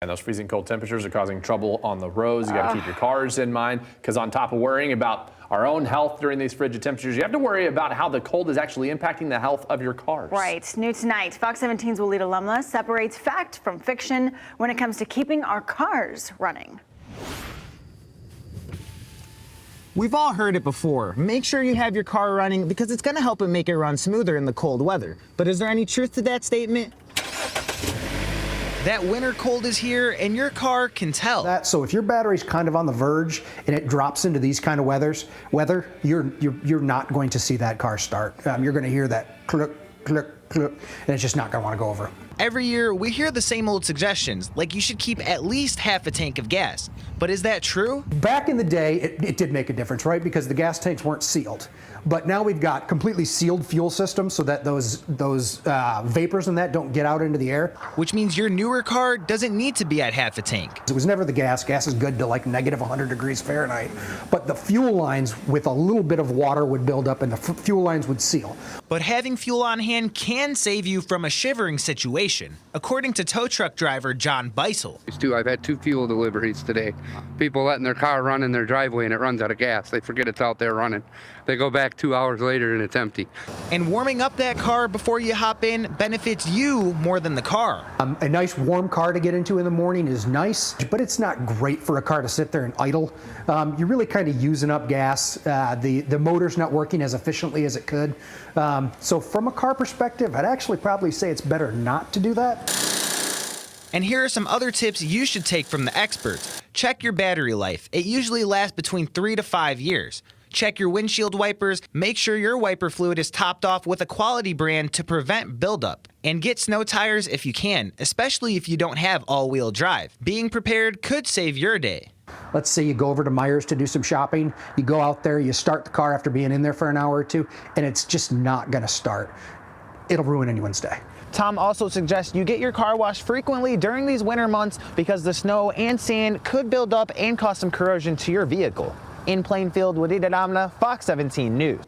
And those freezing cold temperatures are causing trouble on the roads. You got to keep your cars in mind, because on top of worrying about our own health during these frigid temperatures, you have to worry about how the cold is actually impacting the health of your cars. Right. New tonight, Fox 17's Walid Alumla separates fact from fiction when it comes to keeping our cars running. We've all heard it before. Make sure you have your car running because it's going to help it make it run smoother in the cold weather. But is there any truth to that statement? That winter cold is here, and your car can tell. So if your battery's kind of on the verge and it drops into these kind of weather, you're not going to see that car start. You're going to hear that click, click, click, and it's just not going to want to go over. Every year, we hear the same old suggestions, like you should keep at least half a tank of gas. But is that true? Back in the day, it did make a difference, right? Because the gas tanks weren't sealed. But now we've got completely sealed fuel systems so that those vapors and that don't get out into the air. Which means your newer car doesn't need to be at half a tank. It was never the gas. Gas is good to like negative 100 degrees Fahrenheit. But the fuel lines with a little bit of water would build up and the fuel lines would seal. But having fuel on hand can save you from a shivering situation, according to tow truck driver John Beisel. I've had 2 fuel deliveries today. People letting their car run in their driveway and it runs out of gas. They forget it's out there running. They go back 2 hours later and it's empty. And warming up that car before you hop in benefits you more than the car. A nice warm car to get into in the morning is nice, but it's not great for a car to sit there and idle. You're really kind of using up gas. The motor's not working as efficiently as it could. So from a car perspective, I'd actually probably say it's better not to do that. And here are some other tips you should take from the experts. Check your battery life. It usually lasts between 3 to 5 years. Check your windshield wipers. Make sure your wiper fluid is topped off with a quality brand to prevent buildup. And get snow tires if you can, especially if you don't have all-wheel drive. Being prepared could save your day. Let's say you go over to Myers to do some shopping. You go out there, you start the car after being in there for an hour or two, and it's just not going to start. It'll ruin anyone's day. Tom also suggests you get your car washed frequently during these winter months because the snow and sand could build up and cause some corrosion to your vehicle. In Plainfield, Walid Alumla, Fox 17 News.